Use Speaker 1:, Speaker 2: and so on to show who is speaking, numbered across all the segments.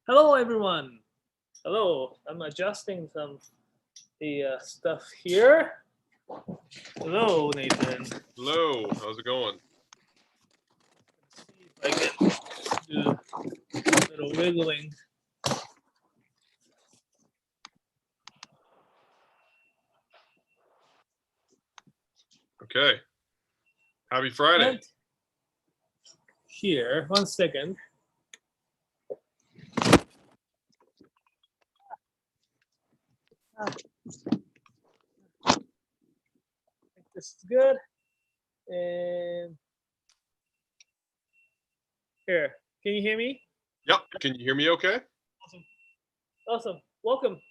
Speaker 1: Hello, everyone. Hello. I'm adjusting some the stuff here. Hello, Nathan.
Speaker 2: Hello, how's it going?
Speaker 1: See if I can do a little wiggling.
Speaker 2: Okay. Happy Friday.
Speaker 1: And here, 1 second. I think this is good. And here, can you hear me?
Speaker 2: Yep. Can you hear me okay?
Speaker 1: Awesome. Awesome. Welcome.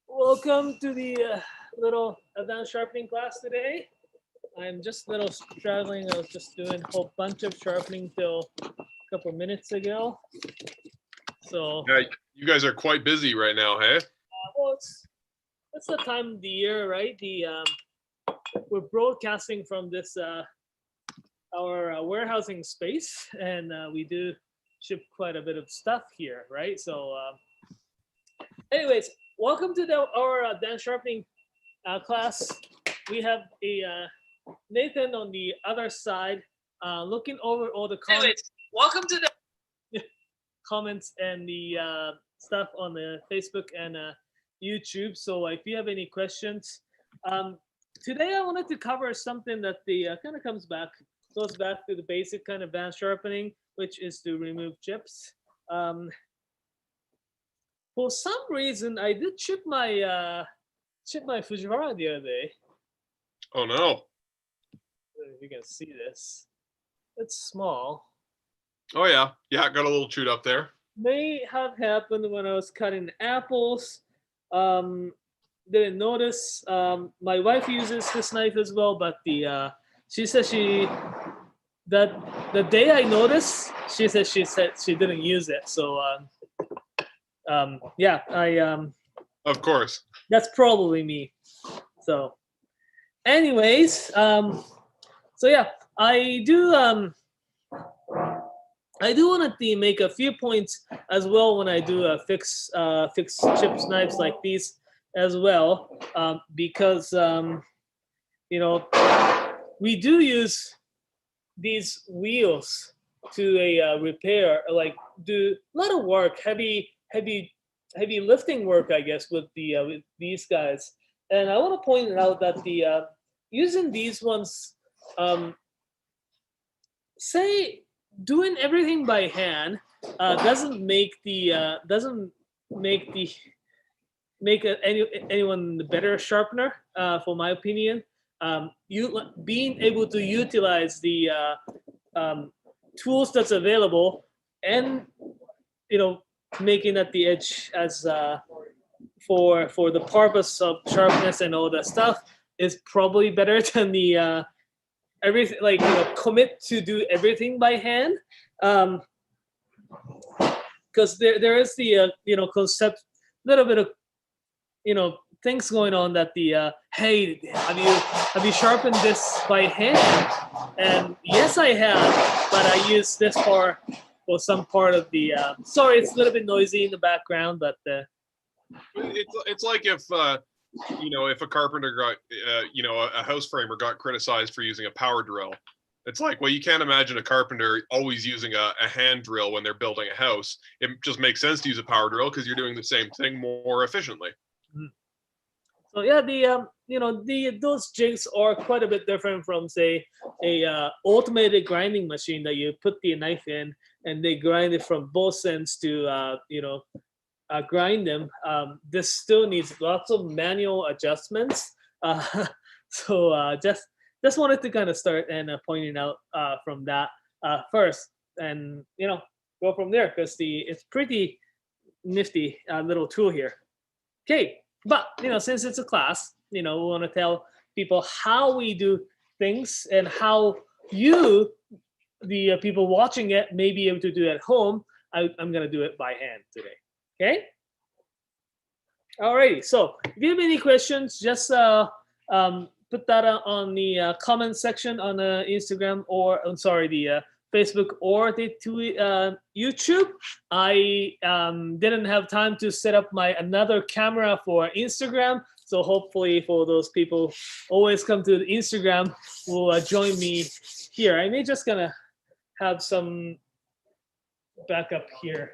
Speaker 1: Welcome to the little advanced sharpening class today. I'm just a little struggling. I was just doing a whole bunch of sharpening till a couple minutes ago. So,
Speaker 2: Yeah, you guys are quite busy right now, hey?
Speaker 1: well, it's the time of the year, right? We're broadcasting from this our warehousing space, and we do ship quite a bit of stuff here, right? So, anyways, welcome to our dance sharpening class. We have a Nathan on the other side, looking over all the comments.
Speaker 2: Anyways, welcome to the
Speaker 1: comments and the stuff on the Facebook and YouTube. So if you have any questions, today I wanted to cover something that the kind of goes back to the basic kind of advanced sharpening, which is to remove chips. For some reason, I did chip my Fujiwara the other day.
Speaker 2: Oh no.
Speaker 1: If you can see this, it's small.
Speaker 2: Oh yeah. Yeah, got a little chewed up there.
Speaker 1: May have happened when I was cutting apples. Didn't notice. My wife uses this knife as well, but she says that the day I noticed, she said she didn't use it. So yeah,
Speaker 2: Of course.
Speaker 1: that's probably me. So, anyways, so yeah, I do want to make a few points as well when I do fix chips knives like these as well, because we do use these wheels to a repair, like do a lot of work, heavy lifting work, I guess, with these guys. And I want to point out that the using these ones, say doing everything by hand doesn't make anyone the better sharpener, for my opinion. You being able to utilize the tools that's available, and making at the edge as for the purpose of sharpness and all that stuff is probably better than the everything, like commit to do everything by hand, because there is the concept, little bit of things going on that the hey, have you sharpened this by hand? And yes, I have, but I use this for some part of the sorry, it's a little bit noisy in the background, but
Speaker 2: It's like if if a carpenter got a house framer got criticized for using a power drill. It's like, well, you can't imagine a carpenter always using a hand drill when they're building a house. It just makes sense to use a power drill because you're doing the same thing more efficiently.
Speaker 1: So yeah, those jigs are quite a bit different from, say, a automated grinding machine that you put the knife in and they grind it from both ends to grind them. This still needs lots of manual adjustments. So just wanted to kind of start and pointing out from that first, and go from there, because it's pretty nifty little tool here. Okay, but since it's a class, we want to tell people how we do things and how you, the people watching it, may be able to do it at home. I'm gonna do it by hand today. Okay. Alrighty. So if you have any questions, just put that on the comment section on Instagram, or I'm sorry, the Facebook or the YouTube. I didn't have time to set up my another camera for Instagram. So hopefully for those people always come to the Instagram will join me here. I may just gonna have some backup here.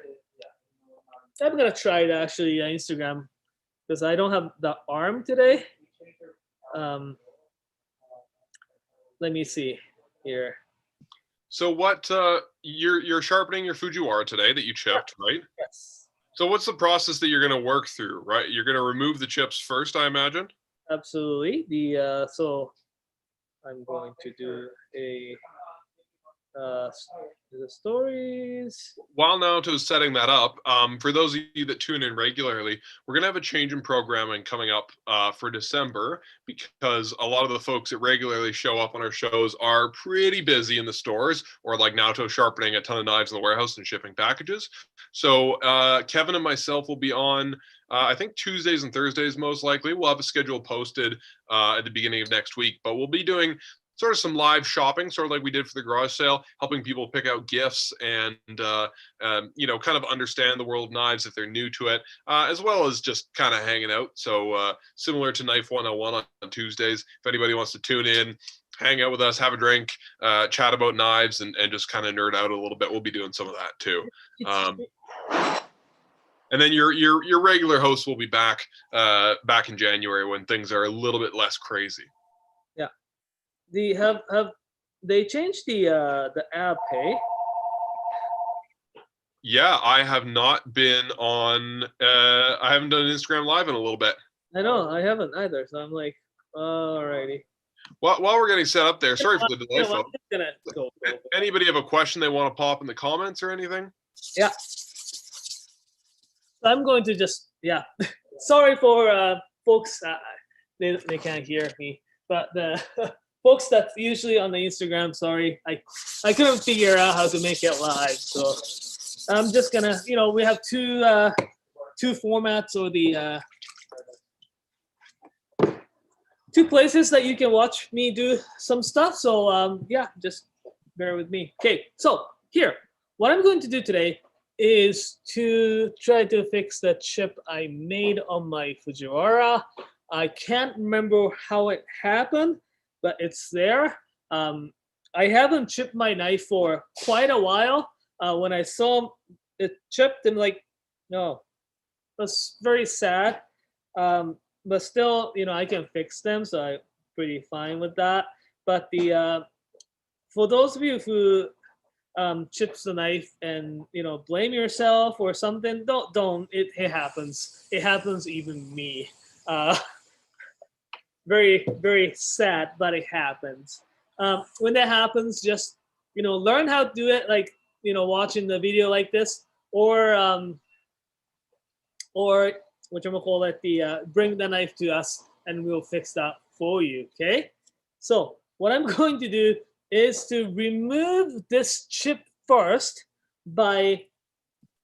Speaker 1: I'm gonna try it actually Instagram because I don't have the arm today. Let me see here.
Speaker 2: So what you're sharpening your Fujiwara today that you chipped, right?
Speaker 1: Yes.
Speaker 2: So what's the process that you're going to work through, right? You're going to remove the chips first, I imagine.
Speaker 1: Absolutely. The so I'm going to do a the stories.
Speaker 2: While Naoto's setting that up, for those of you that tune in regularly, we're going to have a change in programming coming up for December because a lot of the folks that regularly show up on our shows are pretty busy in the stores or like Naoto sharpening a ton of knives in the warehouse and shipping packages. So Kevin and myself will be on, I think Tuesdays and Thursdays most likely. We'll have a schedule posted at the beginning of next week, but we'll be doing sort of some live shopping, sort of like we did for the garage sale, helping people pick out gifts and, kind of understand the world of knives if they're new to it, as well as just kind of hanging out. So similar to Knife 101 on Tuesdays, if anybody wants to tune in, hang out with us, have a drink, chat about knives, and just kind of nerd out a little bit, we'll be doing some of that too. And then your regular host will be back in January when things are a little bit less crazy.
Speaker 1: Have they changed the app? Hey,
Speaker 2: yeah, I have not been on. I haven't done Instagram Live in a little bit.
Speaker 1: I know I haven't either. So I'm like, alrighty.
Speaker 2: While we're getting set up there, sorry for the delay, folks.
Speaker 1: Go.
Speaker 2: Anybody have a question they want to pop in the comments or anything?
Speaker 1: Yeah. I'm going to just sorry for folks. They can't hear me, but the folks that's usually on the Instagram, sorry, I couldn't figure out how to make it live. So I'm just gonna, we have two formats or the two places that you can watch me do some stuff. So just bear with me. Okay, so here, what I'm going to do today is to try to fix the chip I made on my Fujiwara. I can't remember how it happened, but it's there. I haven't chipped my knife for quite a while. When I saw it chipped, I'm like, no, that's very sad. But still, I can fix them, so I'm pretty fine with that. But for those of you who chips the knife and blame yourself or something, don't. It happens. It happens even me. Very, very sad, but it happens. When that happens, just learn how to do it, like watching the video like this, or whatchamacallit, bring the knife to us and we'll fix that for you. Okay. So what I'm going to do is to remove this chip first by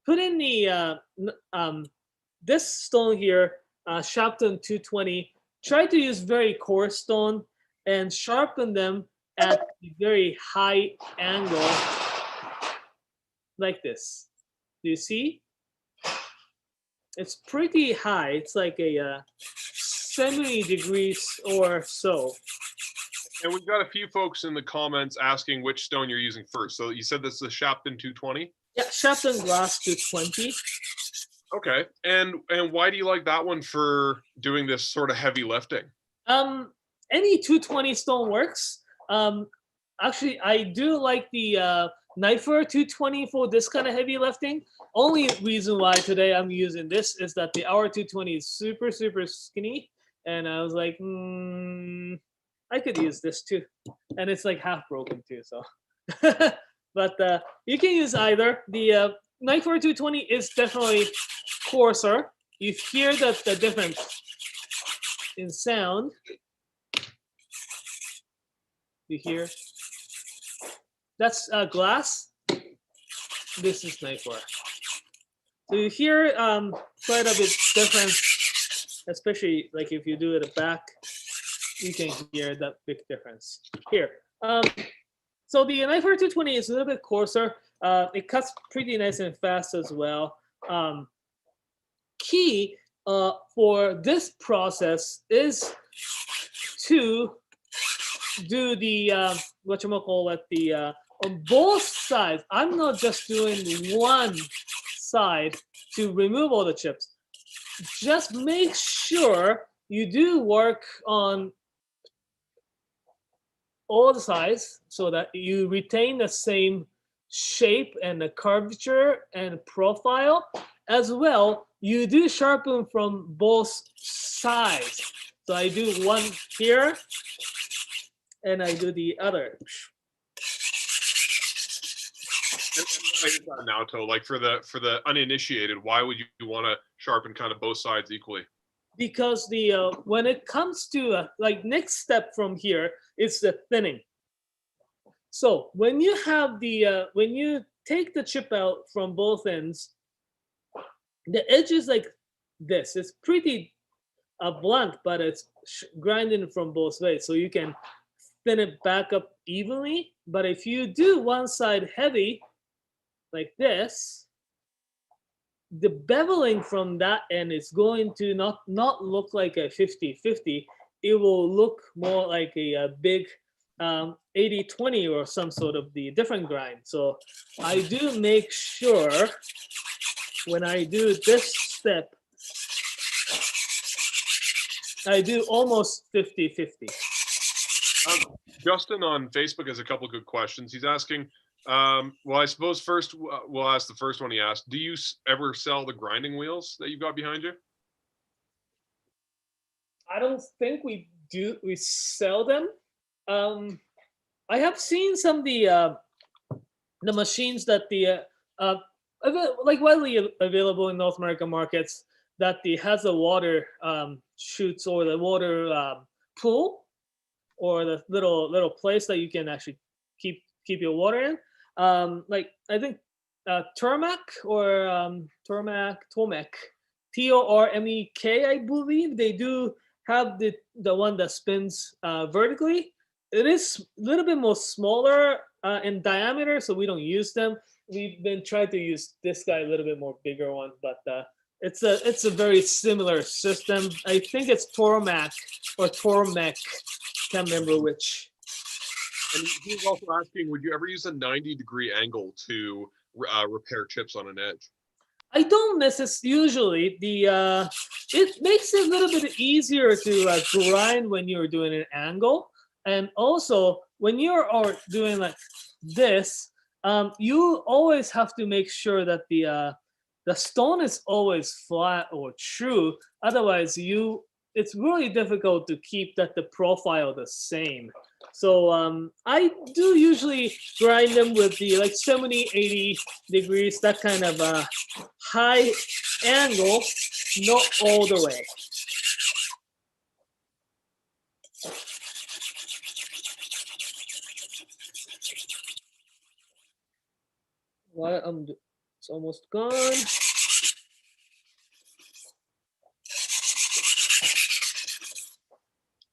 Speaker 1: putting the this stone here, Sharpening 220. Try to use very coarse stone and sharpen them at a very high angle, like this. Do you see? It's pretty high. It's like a 70 degrees or so.
Speaker 2: And we've got a few folks in the comments asking which stone you're using first. So you said this is the Sharpening 220?
Speaker 1: Yeah, Sharpening glass 220.
Speaker 2: Okay. And why do you like that one for doing this sort of heavy lifting?
Speaker 1: Any 220 stone works. Actually, I do like the Knifer 220 for this kind of heavy lifting. Only reason why today I'm using this is that the Hour 220 is super, super skinny. And I was like, I could use this too. And it's like half broken too, so. But you can use either. The Knifer 220 is definitely coarser. You hear the difference in sound. You hear? That's glass. This is Knifer. So you hear quite a bit different, especially like if you do it back, you can hear that big difference. Here. So the knife R 220 is a little bit coarser. It cuts pretty nice and fast as well. Key for this process is to do the whatchamacallit, the on both sides. I'm not just doing one side to remove all the chips. Just make sure you do work on all the sides so that you retain the same shape and the curvature and profile. As well, you do sharpen from both sides. So I do one here and I do the other.
Speaker 2: And Naoto, like for the uninitiated, why would you want to sharpen kind of both sides equally?
Speaker 1: Because the when it comes to like next step from here is the thinning. So when you have the when you take the chip out from both ends, the edge is like this. It's pretty blunt, but it's grinding from both ways, so you can thin it back up evenly. But if you do one side heavy like this, the beveling from that end is going to not look like a 50-50. It will look more like a big 80-20 or some sort of the different grind. So I do make sure when I do this step, I do almost 50-50.
Speaker 2: Justin on Facebook has a couple good questions. He's asking, well, I suppose first we'll ask the first one he asked. Do you ever sell the grinding wheels that you've got behind you?
Speaker 1: I don't think we do. We sell them. I have seen some of the machines that the like widely available in North American markets that the has the water chutes or the water pool or the little place that you can actually keep your water in. Like I think Tormek or Tormek, Tormek, I believe they do have the one that spins vertically. It is a little bit more smaller in diameter, so we don't use them. We've been trying to use this guy, a little bit more bigger one, but it's a very similar system. I think it's Tormek or Tormek. Can't remember which.
Speaker 2: And he's also asking, would you ever use a 90-degree angle to repair chips on an edge?
Speaker 1: I don't necessarily. Usually, it makes it a little bit easier to grind when you're doing an angle, and also when you're doing like this, you always have to make sure that the stone is always flat or true. Otherwise, it's really difficult to keep the profile the same. So I do usually grind them with the like 70-80 degrees, that kind of high angle, not all the way. It's almost gone.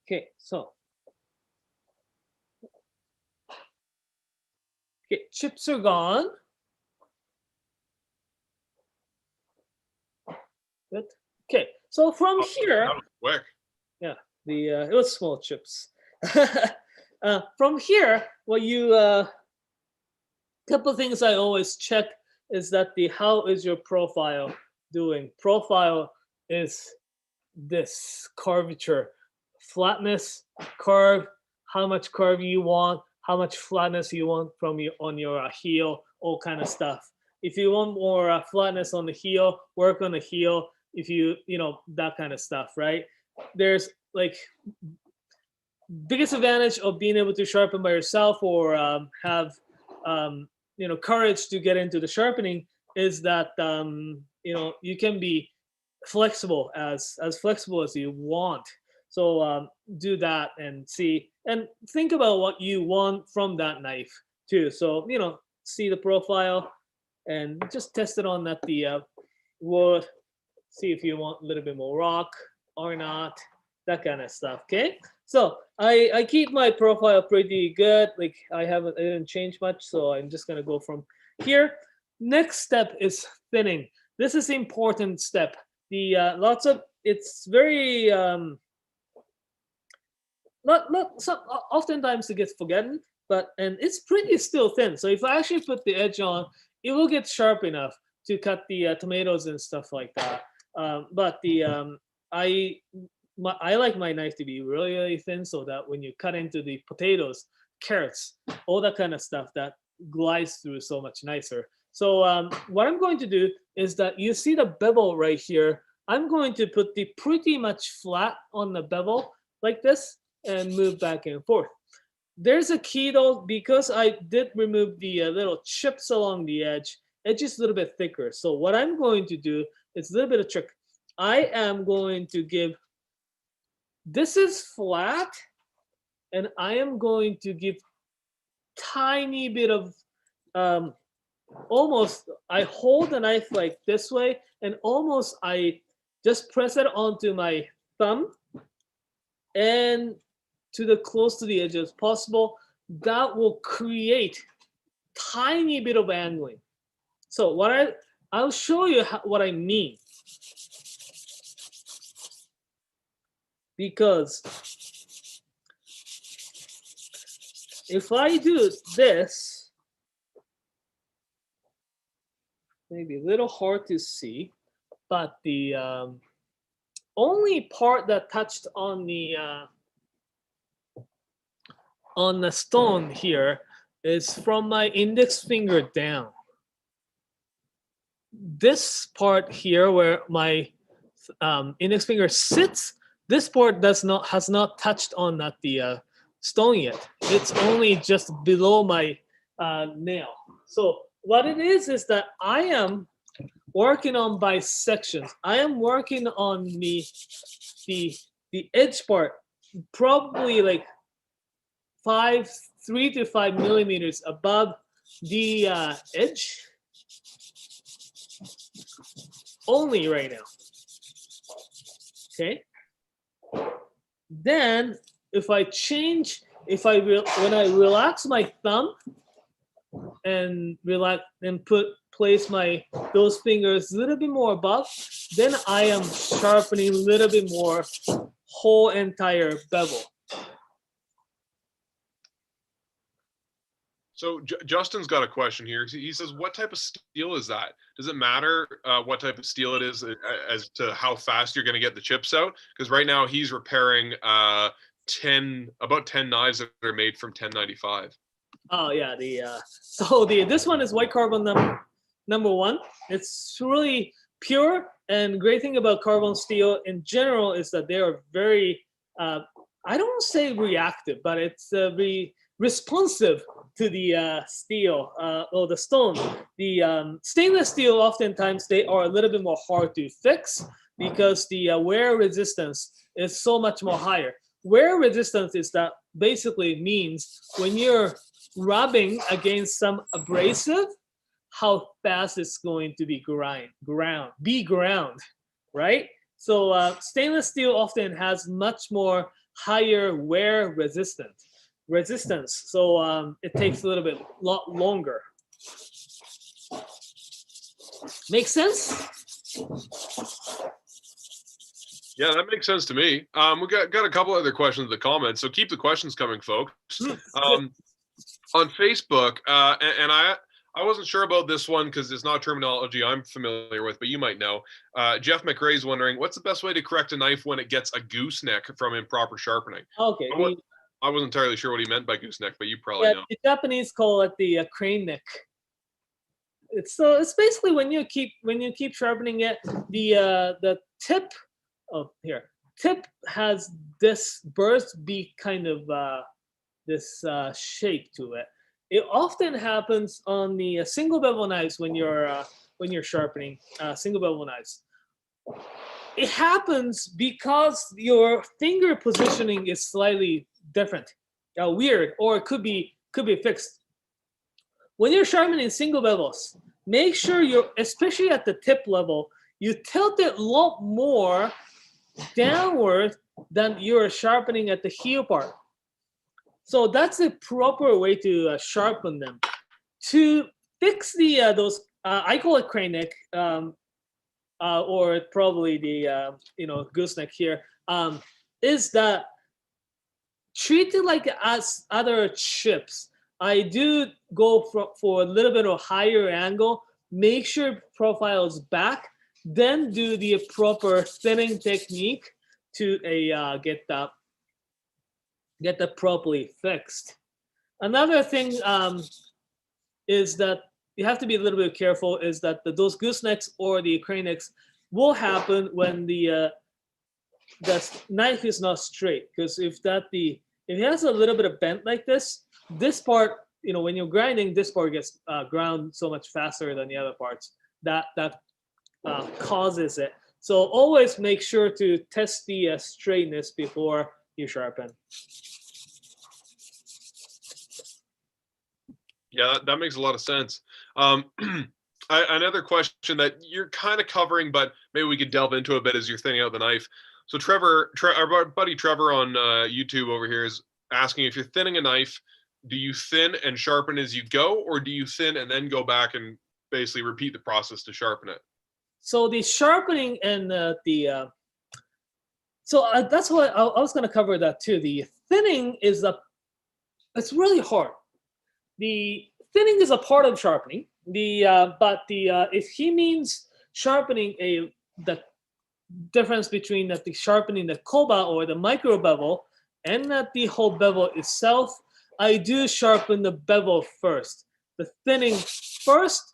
Speaker 1: Okay, so. Okay, chips are gone. Good. Okay, so from here.
Speaker 2: That was quick.
Speaker 1: Yeah, it was small chips. From here, what you couple things I always check is that how is your profile doing? Profile is this curvature, flatness, curve, how much curve you want, how much flatness you want from on your heel, all kind of stuff. If you want more flatness on the heel, work on the heel. If you that kind of stuff, right? There's like biggest advantage of being able to sharpen by yourself or have courage to get into the sharpening is that you can be flexible as flexible as you want. So do that and see and think about what you want from that knife too. So see the profile and just test it on the wood. See if you want a little bit more rock or not, that kind of stuff. Okay. So I keep my profile pretty good. Like I didn't change much, so I'm just gonna go from here. Next step is thinning. This is the important step. The it's very not some oftentimes it gets forgotten, but and it's pretty still thin. So if I actually put the edge on, it will get sharp enough to cut the tomatoes and stuff like that. But the I like my knife to be really, really thin so that when you cut into the potatoes, carrots, all that kind of stuff, that glides through so much nicer. So what I'm going to do is that you see the bevel right here. I'm going to put the pretty much flat on the bevel like this and move back and forth. There's a key though, because I did remove the little chips along the edge. Edge is a little bit thicker. So what I'm going to do, it's a little bit of trick. I am going to give, this is flat, and I am going to give tiny bit of almost, I hold the knife like this way, and almost I just press it onto my thumb and to the close to the edge as possible. That will create tiny bit of angling. So I'll show you what I mean. Because if I do this, maybe a little hard to see, but the only part that touched on the stone here is from my index finger down. This part here where my index finger sits, this part has not touched on the stone yet. It's only just below my nail. So what it is that I am working on bisections. I am working on the edge part, probably like 3 to 5 millimeters above the edge. Only right now. Okay. Then if I change, when I relax my thumb and place those fingers a little bit more above, then I am sharpening a little bit more whole entire bevel.
Speaker 2: So Justin's got a question here. He says, what type of steel is that? Does it matter what type of steel it is as to how fast you're going to get the chips out? Because right now he's repairing about 10 knives that are made from 1095.
Speaker 1: Oh yeah, this one is white carbon number 1. It's really pure, and great thing about carbon steel in general is that they are very I don't say reactive, but it's responsive to the steel or the stone. The stainless steel, oftentimes they are a little bit more hard to fix because the wear resistance is so much more higher. Wear resistance is that basically means when you're rubbing against some abrasive, how fast it's going to be ground, right? So stainless steel often has much more higher wear resistance. So it takes a little bit longer. Make sense?
Speaker 2: Yeah, that makes sense to me. We got a couple other questions in the comments, so keep the questions coming, folks. On Facebook, and I wasn't sure about this one because it's not terminology I'm familiar with, but you might know. Jeff McRae's wondering, what's the best way to correct a knife when it gets a gooseneck from improper sharpening?
Speaker 1: Okay.
Speaker 2: I wasn't entirely sure what he meant by gooseneck, but you probably know.
Speaker 1: The Japanese call it the crane neck. It's basically when you keep sharpening it, the tip has this burst beak kind of this shape to it. It often happens on the single bevel knives when you're sharpening single bevel knives. It happens because your finger positioning is slightly different, weird, or it could be fixed. When you're sharpening single bevels, make sure especially at the tip level, you tilt it a lot more downward then you're sharpening at the heel part. So that's the proper way to sharpen them. To fix the those, I call it crane neck, or probably the gooseneck here, is that treat it like as other chips. I do go for a little bit of higher angle, make sure profile is back, then do the proper thinning technique to get that properly fixed. Another thing is that you have to be a little bit careful, is that those goosenecks or the crane necks will happen when the knife is not straight. Because if it has a little bit of bent like this part, when you're grinding, this part gets ground so much faster than the other parts. That causes it. So always make sure to test the straightness before you sharpen.
Speaker 2: Yeah, that makes a lot of sense. Another question that you're kind of covering, but maybe we could delve into a bit as you're thinning out the knife. So our buddy Trevor on YouTube over here is asking, if you're thinning a knife, do you thin and sharpen as you go, or do you thin and then go back and basically repeat the process to sharpen it?
Speaker 1: So the sharpening and that's what I was going to cover that too. The thinning it's really hard. The thinning is a part of sharpening. If he means sharpening the difference between the sharpening the koba or the micro bevel and the whole bevel itself, I do sharpen the bevel first, the thinning first,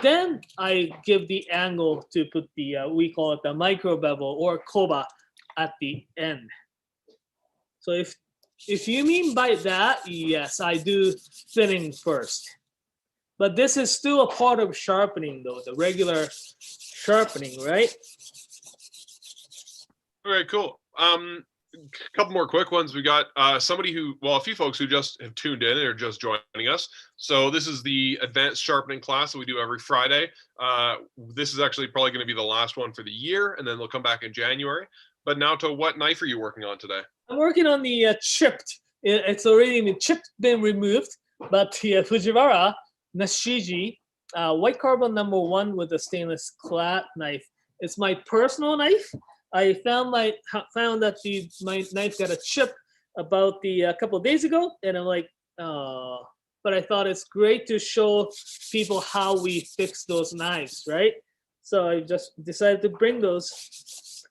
Speaker 1: then I give the angle to put we call it the micro bevel or koba at the end. So if you mean by that, yes, I do thinning first. But this is still a part of sharpening, though, the regular sharpening, right?
Speaker 2: All right, cool. A couple more quick ones. We got a few folks who just have tuned in and are just joining us. So this is the advanced sharpening class that we do every Friday. This is actually probably going to be the last one for the year, and then they'll come back in January. But Naoto, what knife are you working on today?
Speaker 1: I'm working on the chipped. It's already been removed, but the Fujiwara Nashiji white carbon #1 with a stainless clad knife. It's my personal knife. I found that my knife got a chip about a couple of days ago, and I'm like, oh. But I thought it's great to show people how we fix those knives, right? So I just decided to bring those.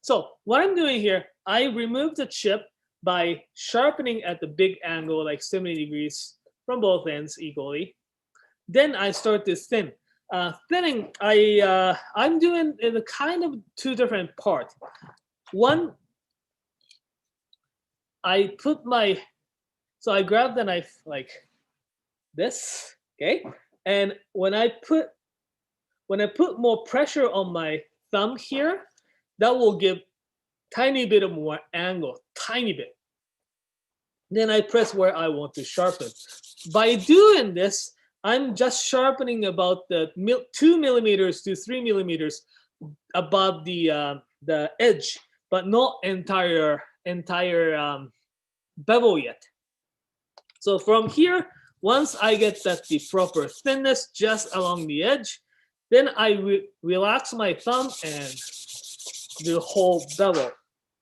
Speaker 1: So what I'm doing here, I removed the chip by sharpening at the big angle, like 70 degrees from both ends equally. Then I start to thin. Thinning, I'm doing in a kind of two different parts. One, I grab the knife like this, okay? And when I put more pressure on my thumb here, that will give tiny bit of more angle, tiny bit. Then I press where I want to sharpen. By doing this, I'm just sharpening about the 2 millimeters to 3 millimeters above the edge, but not entire bevel yet. So from here, once I get the proper thinness just along the edge, then I relax my thumb and the whole bevel.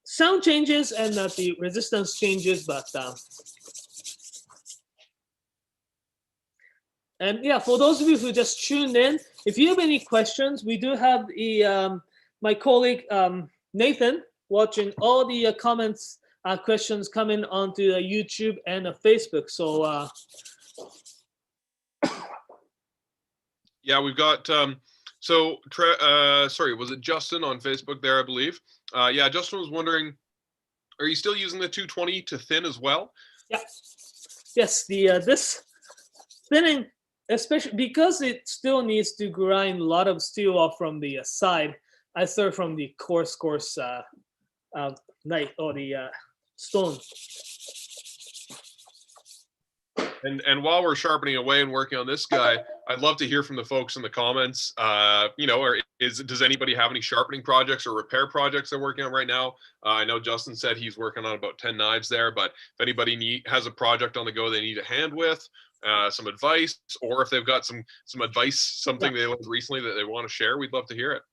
Speaker 1: Sound changes and the resistance changes, but and yeah, for those of you who just tuned in, if you have any questions, we do have my colleague Nathan watching all the comments, questions coming onto YouTube and Facebook. So
Speaker 2: yeah, we've got sorry, was it Justin on Facebook there, I believe? Yeah, Justin was wondering, are you still using the 220 to thin as well?
Speaker 1: Yeah. Yes, this thinning, especially because it still needs to grind a lot of steel off from the side, I start from the coarse knife or the stone.
Speaker 2: And while we're sharpening away and working on this guy, I'd love to hear from the folks in the comments. You know, or does anybody have any sharpening projects or repair projects they're working on right now? I know Justin said he's working on about 10 knives there, but if anybody has a project on the go they need a hand with, some advice, or if they've got some advice, something they learned recently that they want to share, we'd love to hear it.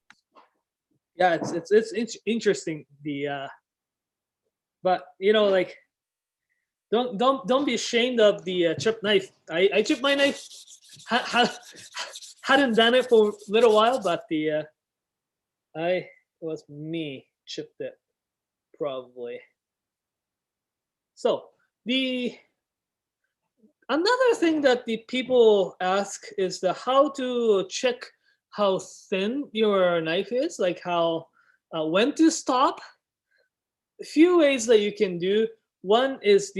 Speaker 1: Yeah, it's interesting. But you know, like, don't be ashamed of the chipped knife. I chipped my knife. Hadn't done it for a little while, but it was me chipped it probably. So another thing that the people ask is how to check how thin your knife is, like how when to stop. A few ways that you can do. One is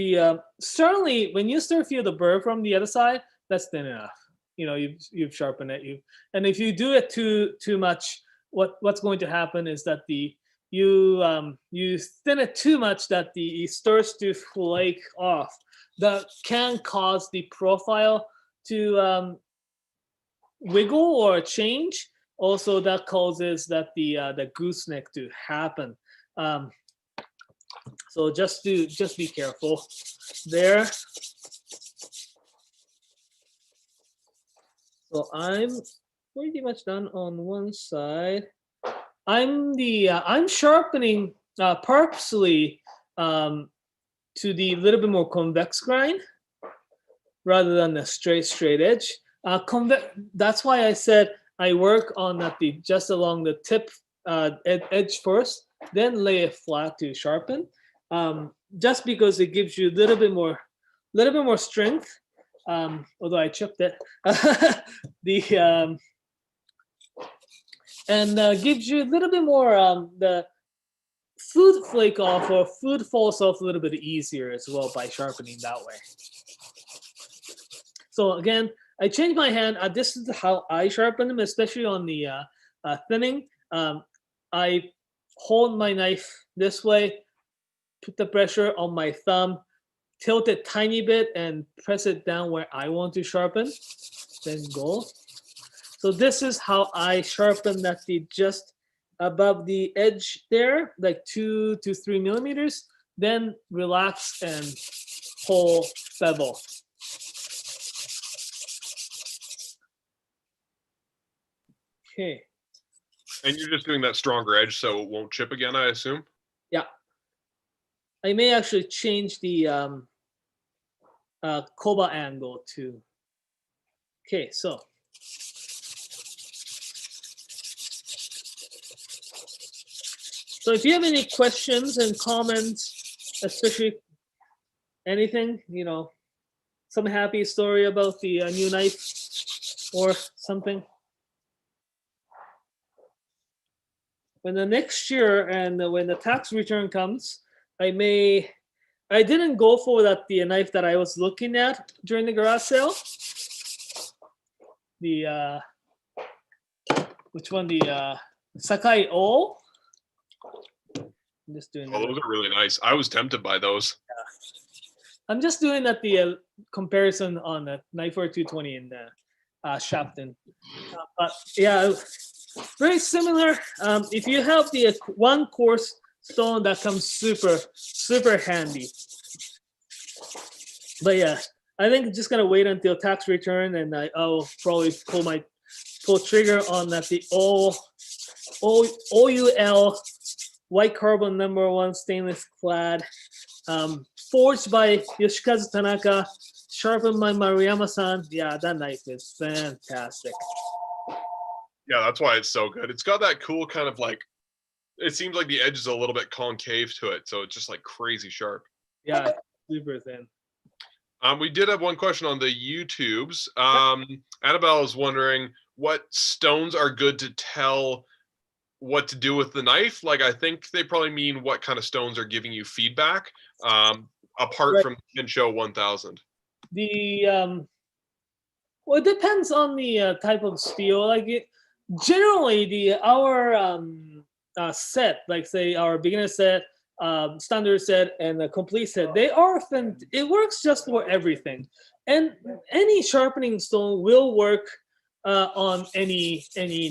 Speaker 1: certainly when you start feel the burr from the other side, that's thin enough. You know, you've sharpened it. And if you do it too much, what's going to happen is that you thin it too much that it starts to flake off. That can cause the profile to wiggle or change. Also, that causes that the gooseneck to happen. So just be careful there. So I'm pretty much done on one side. I'm sharpening purposely to the little bit more convex grind rather than the straight edge. That's why I said I work on just along the tip edge first, then lay it flat to sharpen. Just because it gives you a little bit more strength. Although I chipped it, and gives you a little bit more the food flake off or food falls off a little bit easier as well by sharpening that way. So again, I changed my hand. This is how I sharpen them, especially on the thinning. I hold my knife this way, put the pressure on my thumb, tilt it tiny bit, and press it down where I want to sharpen, then go. So this is how I sharpen that just above the edge there, like 2 to 3 millimeters, then relax and pull bevel. Okay.
Speaker 2: And you're just doing that stronger edge so it won't chip again, I assume?
Speaker 1: Yeah. I may actually change the Koba angle too. Okay, so. So if you have any questions and comments, especially anything, you know, some happy story about the new knife or something. When the next year and when the tax return comes, I didn't go for the knife that I was looking at during the garage sale. Which one? The Sakai O. I'm just doing.
Speaker 2: Oh, those are really nice. I was tempted by those.
Speaker 1: Yeah. I'm just doing the comparison on the knife or 220 in the Sharpening. But yeah, very similar. If you have the one coarse stone, that comes super handy. But yeah, I think I'm just gonna wait until tax return, and I'll probably pull trigger on the OUL white carbon #1 stainless clad, forged by Yoshikazu Tanaka, sharpened by Maruyama-san. Yeah, that knife is fantastic.
Speaker 2: Yeah, that's why it's so good. It's got that cool kind of like, it seems like the edge is a little bit concave to it, so it's just like crazy sharp.
Speaker 1: Yeah, super thin.
Speaker 2: We did have one question on the YouTubes. Annabelle is wondering what stones are good to tell what to do with the knife. Like, I think they probably mean what kind of stones are giving you feedback, apart from Kensho 1000.
Speaker 1: Well, it depends on the type of steel. Like generally, our set, like say our beginner set, standard set, and a complete set, they are it works just for everything, and any sharpening stone will work on any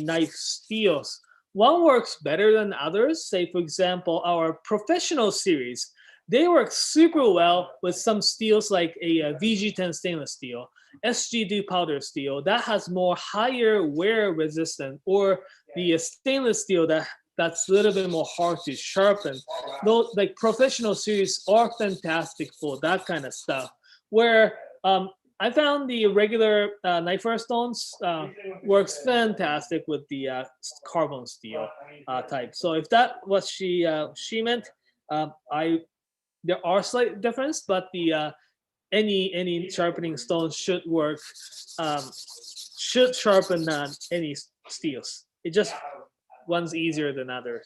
Speaker 1: knife steels. One works better than others. Say, for example, our professional series, they work super well with some steels like a VG10 stainless steel, SG2 powder steel that has more higher wear resistant, or the stainless steel that's a little bit more hard to sharpen. Those like professional series are fantastic for that kind of stuff. Where I found the regular knife stones works fantastic with the carbon steel type. So if that was she meant, I there are slight difference, but the any sharpening stones should work, um, should sharpen any steels. It just one's easier than others.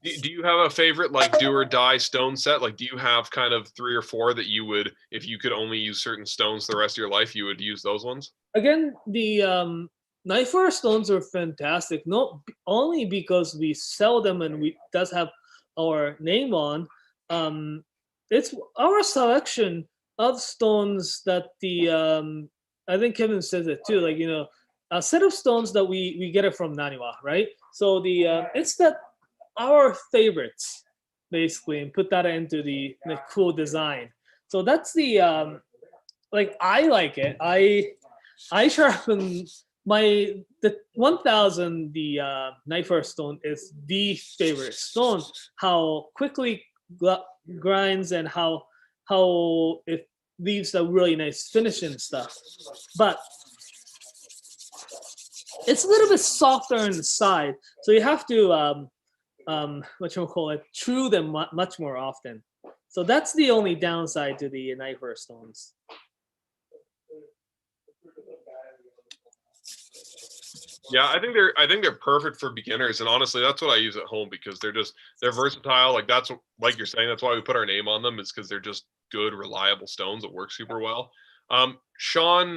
Speaker 2: Do you have a favorite like do or die stone set? Like, do you have kind of 3 or 4 that you would, if you could only use certain stones the rest of your life, you would use those ones?
Speaker 1: Again, the knife stones are fantastic. Not only because we sell them and we does have our name on. It's our selection of stones that the I think Kevin says it too. Like a set of stones that we get it from Naniwa, right? So the it's that our favorites basically, and put that into the cool design. So that's the like I like it. I sharpen the 1000, the knife stone is the favorite stone. How quickly grinds and how it leaves a really nice finish and stuff. But it's a little bit softer inside, so you have to what you call it, chew them much more often. So that's the only downside to the knife stones.
Speaker 2: Yeah, I think they're perfect for beginners, and honestly, that's what I use at home because they're versatile. Like that's like you're saying, that's why we put our name on them, is because they're just good, reliable stones that work super well. Sean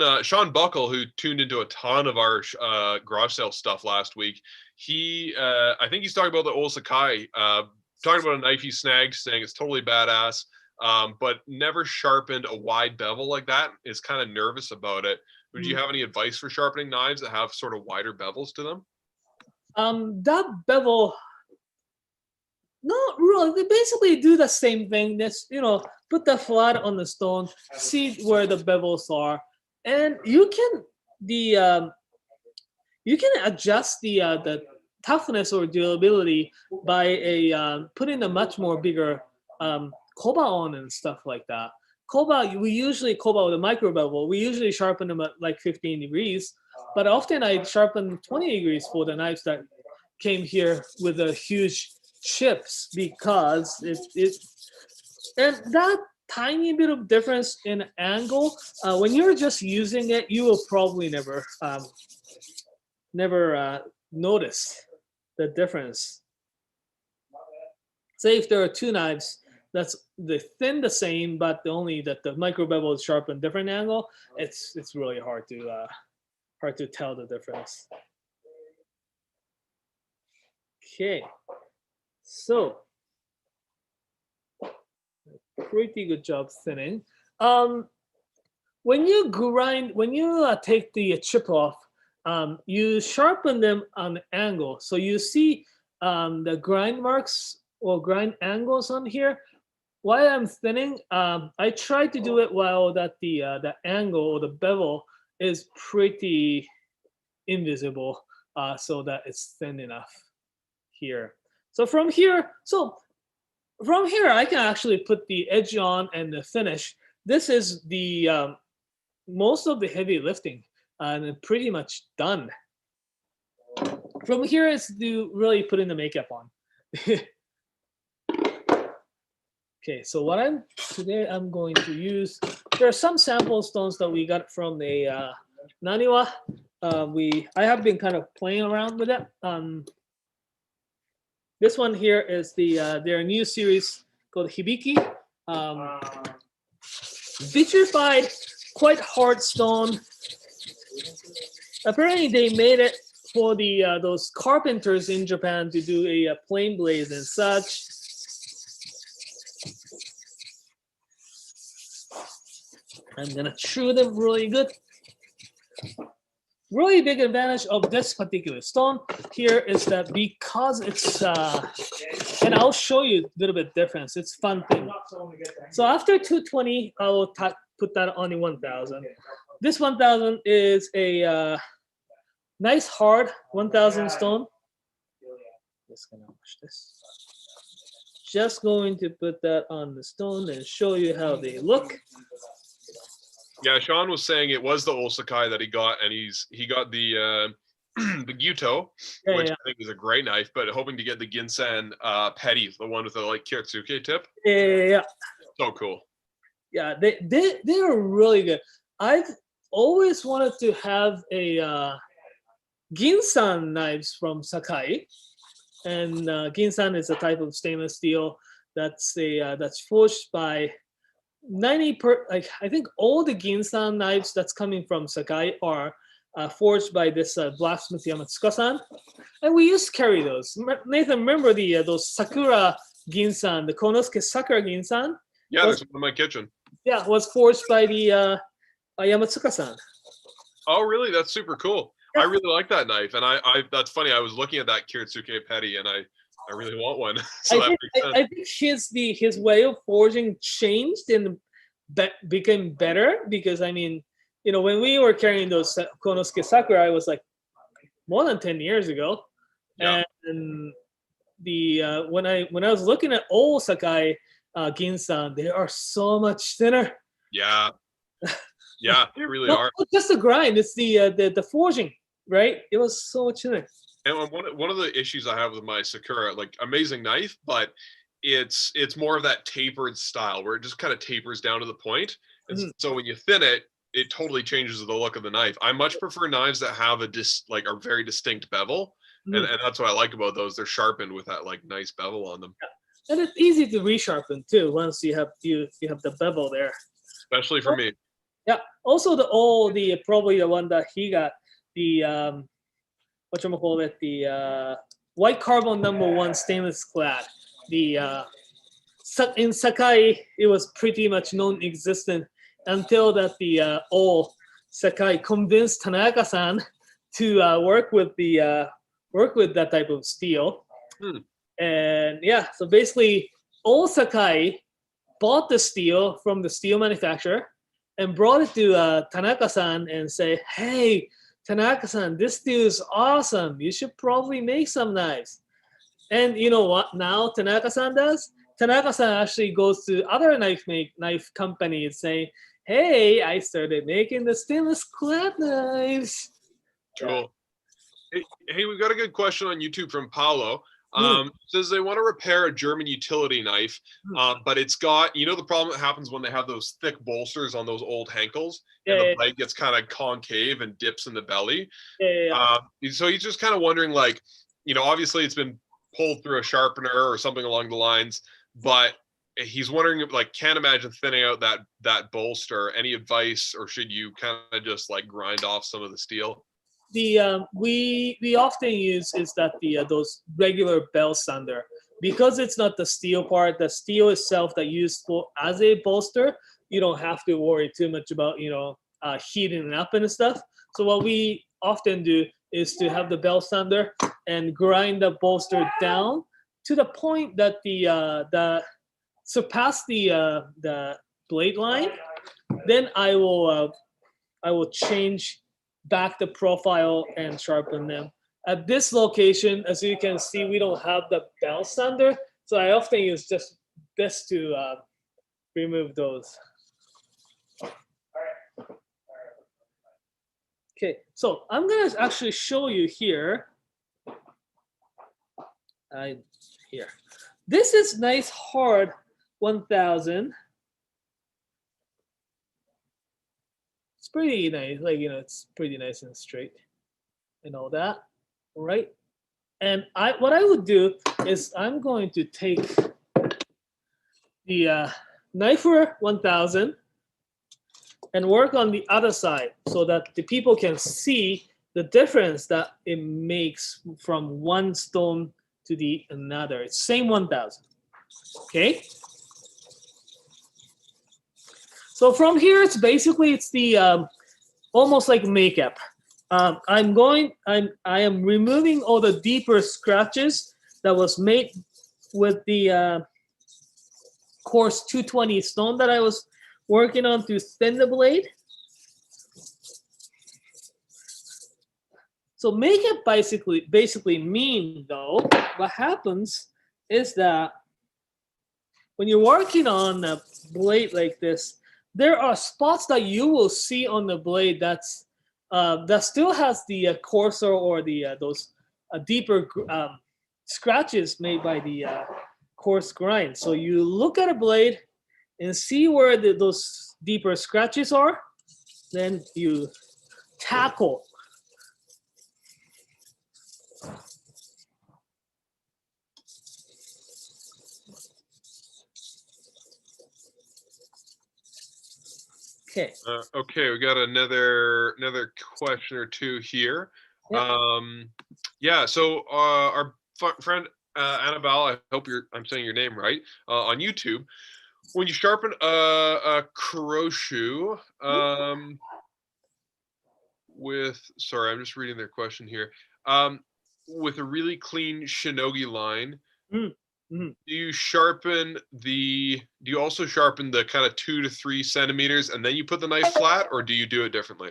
Speaker 2: Buckle, who tuned into a ton of our garage sale stuff last week, he I think he's talking about the Osakai, talking about a knife he snagged, saying it's totally badass, but never sharpened a wide bevel like that. Is kind of nervous about it. Would you have any advice for sharpening knives that have sort of wider bevels to them?
Speaker 1: That bevel, not really. They basically do the same thing. Just put the flat on the stone, see where the bevels are, and you can adjust the toughness or durability by putting a much more bigger koba on and stuff like that. Koba, we usually koba with a micro bevel. We usually sharpen them at like 15 degrees, but often I sharpen 20 degrees for the knives that came here with a huge chips, because it and that tiny bit of difference in angle, when you're just using it, you will probably never notice the difference. Say if there are two knives that's the thin the same, but only that the micro bevel is sharpened different angle, it's really hard to tell the difference. Okay, so pretty good job thinning. When you take the chip off, you sharpen them on angle, so you see the grind marks or grind angles on here. While I'm thinning, I try to do it while that the angle or the bevel is pretty invisible, so that it's thin enough here. So from here, I can actually put the edge on and the finish. This is the most of the heavy lifting, and pretty much done. From here is to really putting the makeup on. Okay, so today I'm going to use, there are some sample stones that we got from the Naniwa. I have been kind of playing around with it. This one here is their new series called Hibiki. Vitrified, quite hard stone. Apparently they made it for the those carpenters in Japan to do a plain blades and such. I'm gonna chew them really good. Really big advantage of this particular stone here is that because it's and I'll show you a little bit difference. It's fun thing. So after 220, I will put that on the 1000. This 1000 is a nice hard 1000 stone. Just gonna wash this. Just going to put that on the stone and show you how they look.
Speaker 2: Yeah, Sean was saying it was the Osakai that he got, and he got the the Gyuto, which I think is a great knife, but hoping to get the Ginsan Petty, the one with the like Kiritsuke tip.
Speaker 1: Yeah.
Speaker 2: So cool.
Speaker 1: Yeah, they are really good. I've always wanted to have a Ginsan knives from Sakai, and Ginsan is a type of stainless steel that's forged by I think all the Ginsan knives that's coming from Sakai are forged by this blacksmith Yamatsuka-san, and we used to carry those. Nathan, remember those Sakura Ginsan, the Konosuke Sakura Ginsan?
Speaker 2: Yeah, there's one in my kitchen.
Speaker 1: Yeah, was forged by the Yamatsuka-san.
Speaker 2: Oh, really? That's super cool. Yeah. I really like that knife, and I that's funny. I was looking at that Kiritsuke Petty, and I really want one. So
Speaker 1: I think his way of forging changed and became better because I mean, when we were carrying those Konosuke Sakura, it was like more than 10 years ago, yeah. And the when I was looking at old Sakai Ginsan, they are so much thinner.
Speaker 2: Yeah, yeah, they really are.
Speaker 1: Not just the grind; it's the forging, right? It was so much thinner.
Speaker 2: And one of the issues I have with my Sakura, like amazing knife, but it's more of that tapered style where it just kind of tapers down to the point. And so when you thin it, it totally changes the look of the knife. I much prefer knives that have a a very distinct bevel, and that's what I like about those. They're sharpened with that like nice bevel on them.
Speaker 1: Yeah. And it's easy to resharpen too once you have the bevel there.
Speaker 2: Especially for me.
Speaker 1: Yeah. Also probably the one that he got, the whatchamacallit, the white carbon #1 stainless clad. The in Sakai, it was pretty much non-existent until that the old Sakai convinced Tanaka-san to work with that type of steel. And yeah, so basically, old Sakai bought the steel from the steel manufacturer and brought it to Tanaka-san and say, "Hey, Tanaka-san, this steel is awesome. You should probably make some knives." And you know what now Tanaka-san does? Tanaka-san actually goes to other knife companies saying, "Hey, I started making the stainless clad knives."
Speaker 2: Cool. Hey, we've got a good question on YouTube from Paolo. Says they want to repair a German utility knife, but it's got, the problem that happens when they have those thick bolsters on those old Henkels, and the blade gets kind of concave and dips in the belly. So he's just kind of wondering, like, obviously it's been pulled through a sharpener or something along the lines, but he's wondering, like, can't imagine thinning out that bolster. Any advice, or should you kind of just like grind off some of the steel?
Speaker 1: The we often use is that those regular bell sander, because it's not the steel part, the steel itself that used for as a bolster. You don't have to worry too much about heating it up and stuff. So what we often do is to have the bell sander and grind the bolster down to the point that the surpass the blade line. Then I will change back the profile and sharpen them. At this location, as you can see, we don't have the bell sander, so I often use just this to remove those. Okay, so I'm gonna actually show you here. Here, this is nice hard 1000. Pretty nice, like it's pretty nice and straight and all that. All right, and what I would do is I'm going to take the Knifer 1000 and work on the other side so that the people can see the difference that it makes from one stone to the another. It's same 1000. Okay. So from here, it's basically the almost like makeup. I am removing all the deeper scratches that was made with the coarse 220 stone that I was working on to thin the blade. So makeup basically mean though, what happens is that when you're working on a blade like this, there are spots that you will see on the blade that's that still has the coarser or the those deeper scratches made by the coarse grind. So you look at a blade and see where those deeper scratches are, then you tackle. Okay.
Speaker 2: Okay, we got another question or two here.
Speaker 1: Yep.
Speaker 2: Yeah, so our friend Annabelle, I hope I'm saying your name right, on YouTube. When you sharpen a Kuroshu sorry, I'm just reading their question here. With a really clean shinogi line,
Speaker 1: Mm-hmm.
Speaker 2: do you also sharpen the kind of 2 to 3 centimeters and then you put the knife flat, or do you do it differently?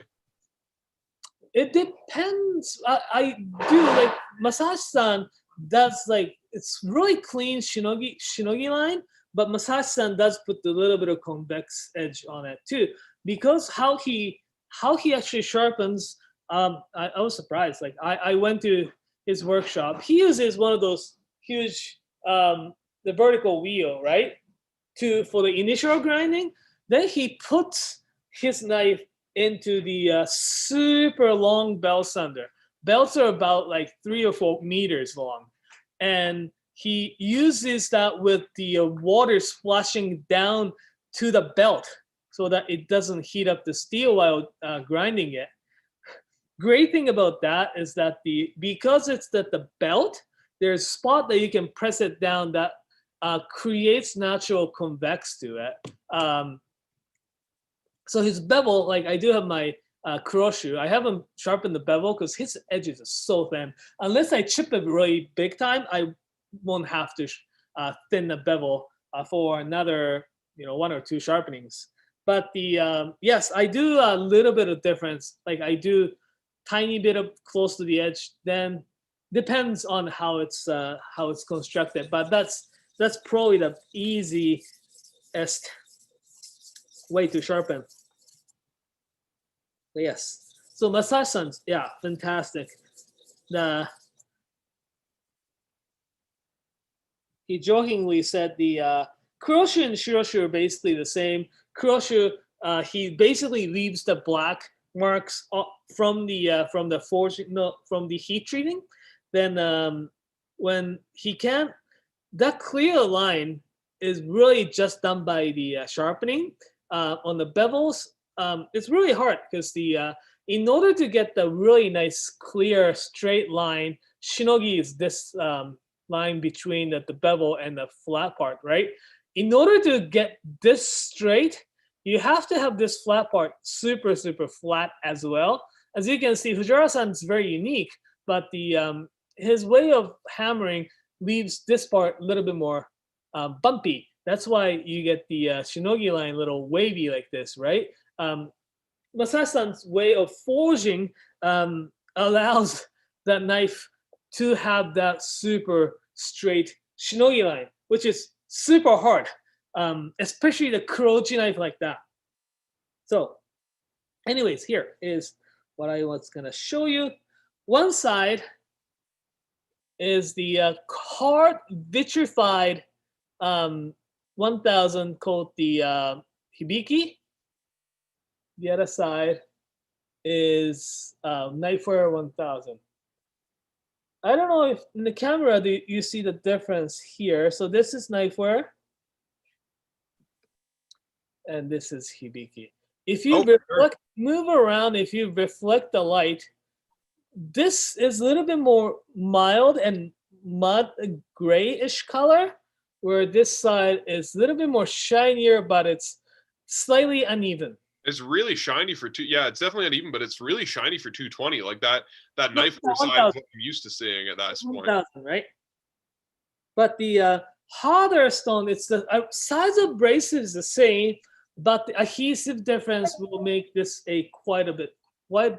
Speaker 1: It depends. I do like Masashi-san does like it's really clean shinogi line, but Masashi-san does put a little bit of convex edge on it too, because how he actually sharpens. I was surprised. Like I went to his workshop. He uses one of those huge the vertical wheel, right, for the initial grinding. Then he puts his knife into the super long belt sander. Belts are about like 3 or 4 meters long, and he uses that with the water splashing down to the belt so that it doesn't heat up the steel while grinding it. Great thing about that is that because it's the belt, there's a spot that you can press it down that creates natural convex to it. So his bevel, like I do have my Kuroshu. I haven't sharpened the bevel because his edges are so thin. Unless I chip it really big time, I won't have to thin the bevel for another 1 or 2 sharpenings. But yes, I do a little bit of difference. Like I do tiny bit of close to the edge. Then depends on how it's constructed. But that's probably the easiest way to sharpen. But yes. So Masashi-san, yeah, fantastic. He jokingly said the Kuroshu and Shiroshu are basically the same. Kuroshu, he basically leaves the black marks from the forging, no, from the heat treating. Then when he can't, that clear line is really just done by the sharpening. On the bevels, it's really hard because in order to get the really nice clear straight line, shinogi is this line between the bevel and the flat part, right? In order to get this straight, you have to have this flat part super flat as well. As you can see, Fujiwara-san is very unique, but his way of hammering leaves this part a little bit more bumpy. That's why you get the shinogi line a little wavy like this, right? Masashi-san's way of forging allows that knife to have that super straight shinogi line, which is super hard, especially the kuroji knife like that. So anyways, here is what I was going to show you. One side is the hard vitrified 1000 called the hibiki. The other side is Knifeware 1000. I don't know if in the camera you see the difference here. So this is Knifeware, and this is hibiki. If you move around, if you reflect the light, this is a little bit more mild and mud grayish color, where this side is a little bit more shinier, but it's slightly uneven.
Speaker 2: It's really shiny for yeah, it's definitely uneven, but it's really shiny for 220. Like that knife
Speaker 1: Not
Speaker 2: side is
Speaker 1: 1000,
Speaker 2: what I'm used to seeing at that point.
Speaker 1: 1000, right? But the harder stone, it's the size of bracelet is the same, but the adhesive difference will make this a quite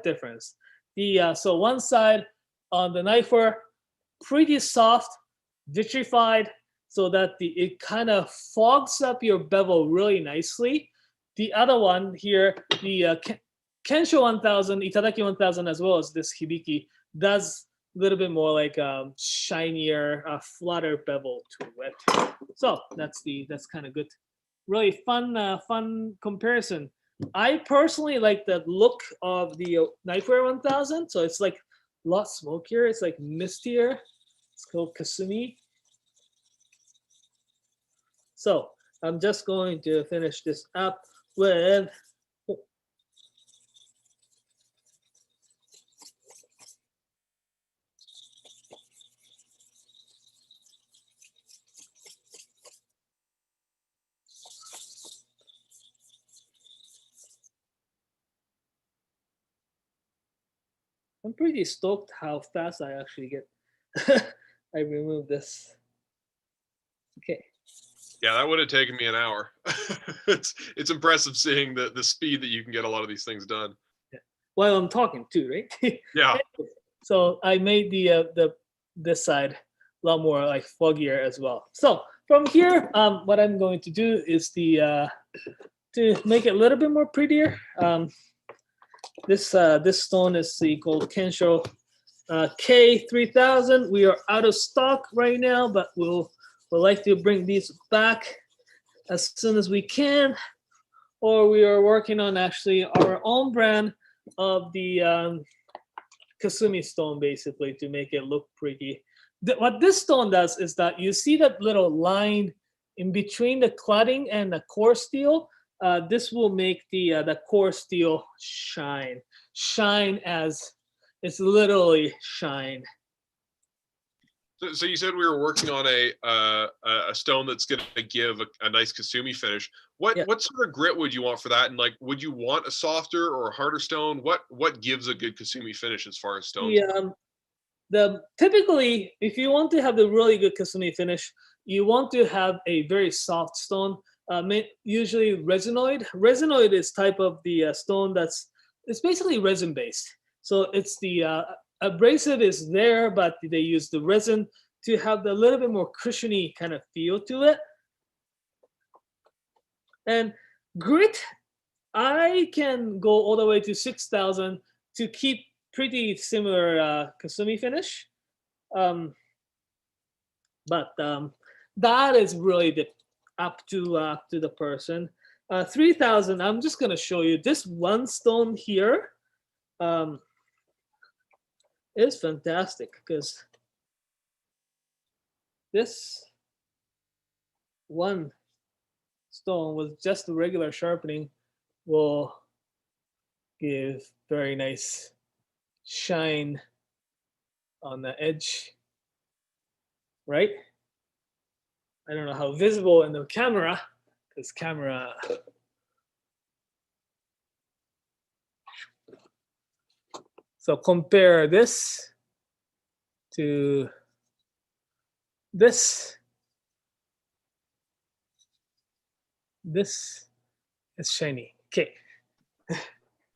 Speaker 1: difference. The so one side on the knife were pretty soft, vitrified, so that it kind of fogs up your bevel really nicely. The other one here, the Kensho 1000, Itadaki 1000, as well as this Hibiki, does a little bit more like shinier, flatter bevel to it. So that's kind of good. Really fun comparison. I personally like the look of the Knifeware 1000. So it's like a lot smokier. It's like mistier. It's called Kasumi. So I'm just going to finish this up with I'm pretty stoked how fast I actually get. I removed this. Okay.
Speaker 2: Yeah, that would have taken me an hour. It's impressive seeing the speed that you can get a lot of these things done.
Speaker 1: Yeah. While I'm talking too, right?
Speaker 2: Yeah.
Speaker 1: So I made the this side a lot more like foggier as well. So from here, what I'm going to do is to make it a little bit more prettier. This stone is called Kensho K3000. We are out of stock right now, but we'll like to bring these back as soon as we can. Or we are working on actually our own brand of the Kasumi stone, basically, to make it look pretty. What this stone does is that you see that little line in between the cladding and the core steel. This will make the core steel shine as it's literally shine.
Speaker 2: So you said we were working on a stone that's going to give a nice Kasumi finish. What sort of grit would you want for that? And like, would you want a softer or a harder stone? What gives a good Kasumi finish as far as stones?
Speaker 1: The typically, if you want to have the really good Kasumi finish, you want to have a very soft stone. Usually resinoid. Resinoid is type of the stone it's basically resin based. So it's the abrasive is there, but they use the resin to have the little bit more cushiony kind of feel to it. And grit, I can go all the way to 6,000 to keep pretty similar Kasumi finish. But that is really up to the person. 3,000, I'm just going to show you this one stone here. Is fantastic because this one stone with just the regular sharpening will give very nice shine on the edge, right? I don't know how visible in the camera, because camera. So compare this to this. This is shiny. Okay.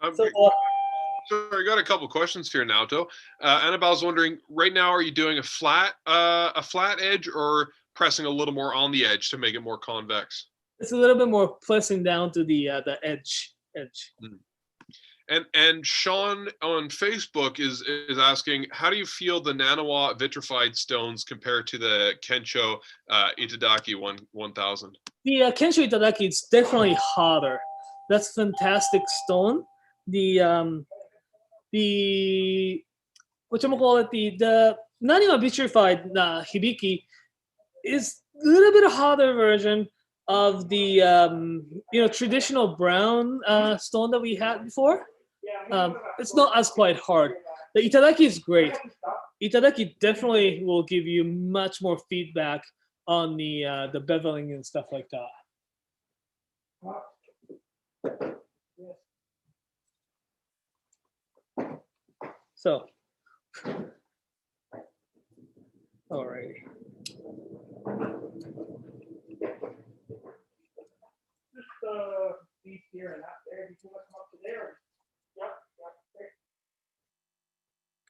Speaker 2: Sorry, I got a couple questions here, Naoto. Annabelle's wondering, right now, are you doing a flat edge or pressing a little more on the edge to make it more convex?
Speaker 1: It's a little bit more pressing down to the edge.
Speaker 2: Mm. And Sean on Facebook is asking, how do you feel the nanowatt vitrified stones compared to the Kensho Itadaki 1000?
Speaker 1: The Kensho Itadaki is definitely hotter. That's fantastic stone. The whatchamacallit, the nanowatt vitrified Hibiki is a little bit hotter version of the traditional brown stone that we had before. It's not as quite hard. The Itadaki is great. Itadaki definitely will give you much more feedback on the beveling and stuff like that. So, alrighty. Just these here and that there. Before I come up to there. Yep.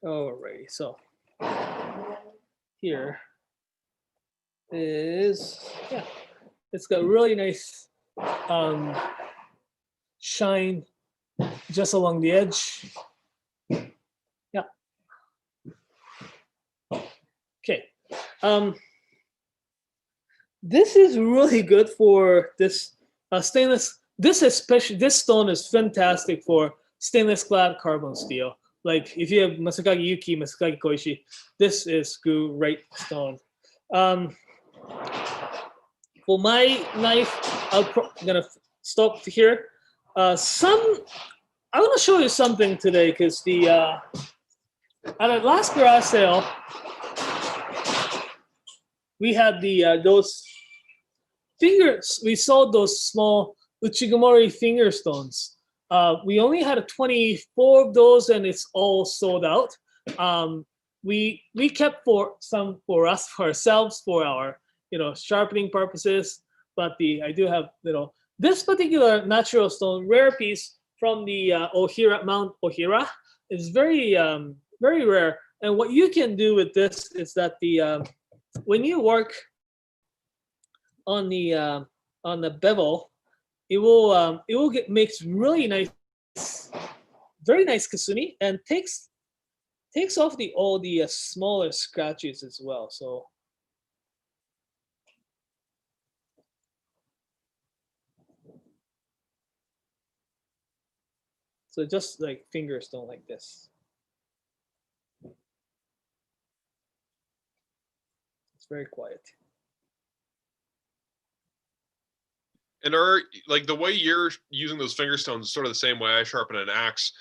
Speaker 1: Alrighty. So here is it's got really nice shine just along the edge. Yeah. Okay. This is really good for this stainless. This stone is fantastic for stainless clad carbon steel. Like if you have Masakagi Yuki, Masakagi Koishi, this is great stone. For my knife, I'm gonna stop here. I want to show you something today because the at the last garage sale we had those fingers. We sold those small Uchigomori finger stones. We only had 24 of those, and it's all sold out. We kept some for ourselves, for our sharpening purposes. But I do have this particular natural stone, rare piece from the Mount Ohira, is very very rare. And what you can do with this is that when you work on the bevel, it will makes really nice, very nice kasumi, and takes off all the smaller scratches as well. So just like finger stone like this. It's very quiet.
Speaker 2: And like the way you're using those finger stones is sort of the same way I sharpen an axe,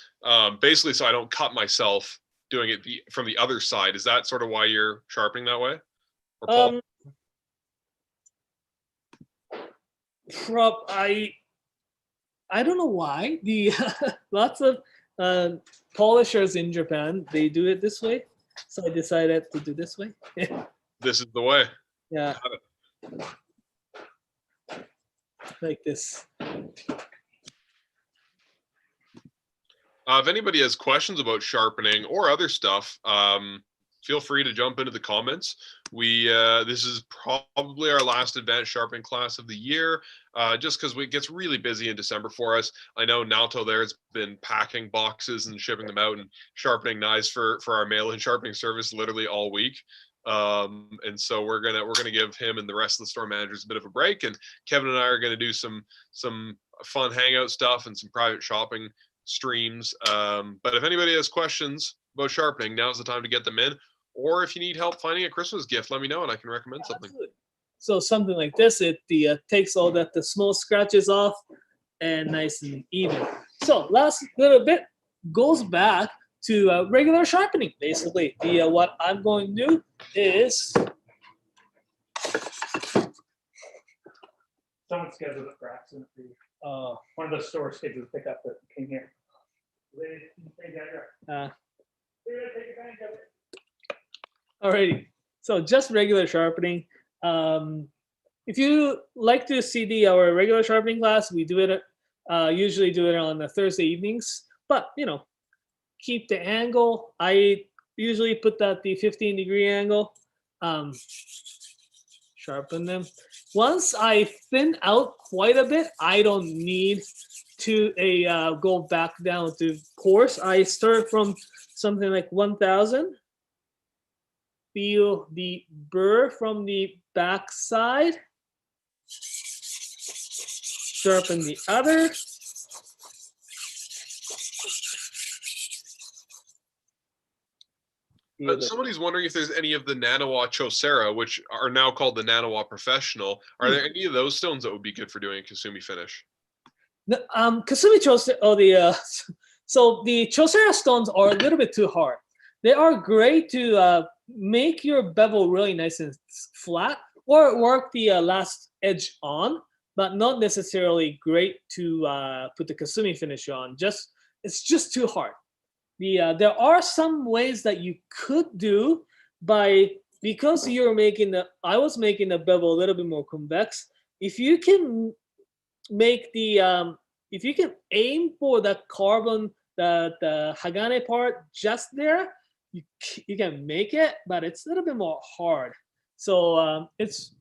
Speaker 2: basically so I don't cut myself doing it from the other side. Is that sort of why you're sharpening that way? Or
Speaker 1: I don't know why. The lots of polishers in Japan, they do it this way, so I decided to do this way.
Speaker 2: This is the way.
Speaker 1: Yeah. Like this.
Speaker 2: If anybody has questions about sharpening or other stuff, feel free to jump into the comments. This is probably our last advanced sharpening class of the year, just because it gets really busy in December for us. I know Naoto there has been packing boxes and shipping them out and sharpening knives for our mail-in sharpening service literally all week. And so we're gonna give him and the rest of the store managers a bit of a break, and Kevin and I are gonna do some fun hangout stuff and some private shopping streams. But if anybody has questions about sharpening, now's the time to get them in. Or if you need help finding a Christmas gift, let me know and I can recommend something.
Speaker 1: Absolutely. So something like this, it takes all the small scratches off and nice and even. So last little bit goes back to regular sharpening. Basically, what I'm going to do is
Speaker 3: someone scheduled it for accident for you. One of the store scheduled to pick up that came here.
Speaker 1: Alrighty, so just regular sharpening. If you like to see our regular sharpening class, we do it usually do it on the Thursday evenings. But keep the angle. I usually put that the 15-degree angle. Sharpen them. Once I thin out quite a bit, I don't need to go back down to coarse. I start from something like 1000. Feel the burr from the back side. Sharpen the other.
Speaker 2: Somebody's wondering if there's any of the Nanawa Chosera, which are now called the Nanawa Professional. Are there any of those stones that would be good for doing a Kasumi finish?
Speaker 1: Kasumi Chosera, so the Chosera stones are a little bit too hard. They are great to make your bevel really nice and flat, or work the last edge on. but not necessarily great to put the kasumi finish on. It's just too hard. There are some ways that you could do because I was making the bevel a little bit more convex. If you can make if you can aim for the carbon, the Hagane part just there, you can make it, but it's a little bit more hard. So it's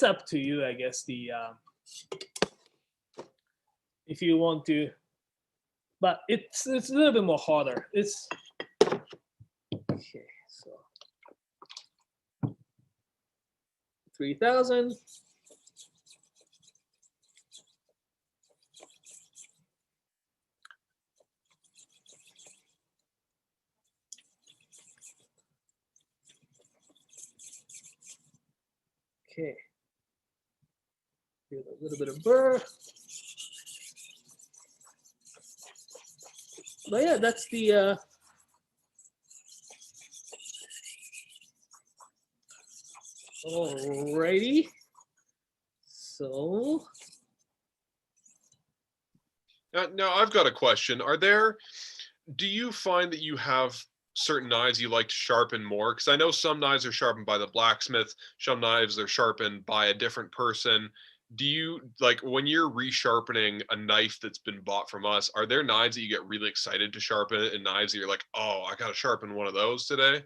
Speaker 1: up to you, I guess. If you want to, but it's a little bit more harder. It's okay. So 3,000. Okay. Give it a little bit of burr. But yeah, that's the alrighty. So
Speaker 2: now I've got a question. Do you find that you have certain knives you like to sharpen more? Because I know some knives are sharpened by the blacksmith, some knives are sharpened by a different person. Do you, like, when you're resharpening a knife that's been bought from us, are there knives that you get really excited to sharpen and knives that you're like, oh, I gotta sharpen one of those today?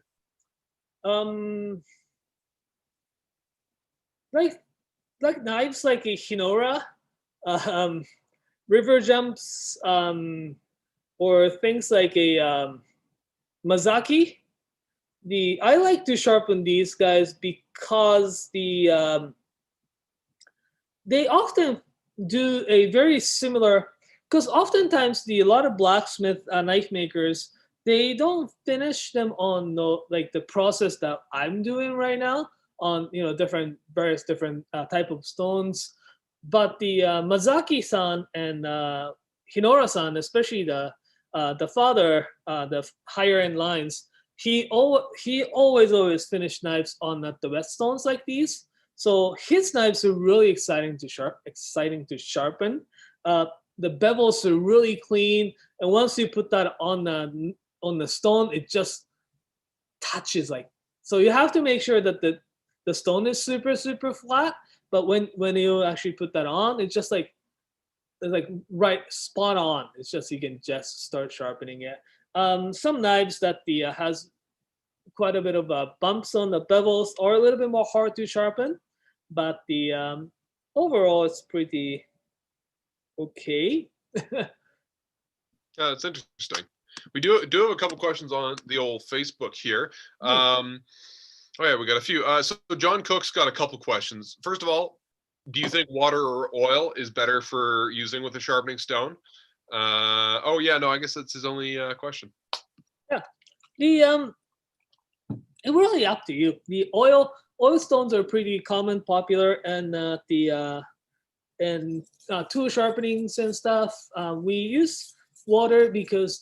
Speaker 1: like knives like a Hinora, river jumps, or things like a Mazaki. I like to sharpen these guys because they often do a very similar. Because oftentimes a lot of blacksmith knife makers, they don't finish them on the process that I'm doing right now on various different type of stones. But the Mazaki-san and Hinora-san, especially the father, the higher end lines, he always finished knives on the whetstones like these. So his knives are really exciting to sharpen. The bevels are really clean, and once you put that on the stone, it just touches like. So you have to make sure that the stone is super flat. But when you actually put that on, it's just like it's like right spot on. It's just you can just start sharpening it. Some knives that has quite a bit of bumps on the bevels are a little bit more hard to sharpen, but the overall it's pretty okay.
Speaker 2: That's interesting. We do have a couple questions on the old Facebook here. Oh yeah, we got a few. So John Cook's got a couple questions. First of all, do you think water or oil is better for using with a sharpening stone? Oh yeah, no, I guess that's his only question.
Speaker 1: Yeah, it's really up to you. The oil stones are pretty common, popular, and tool sharpenings and stuff. We use water because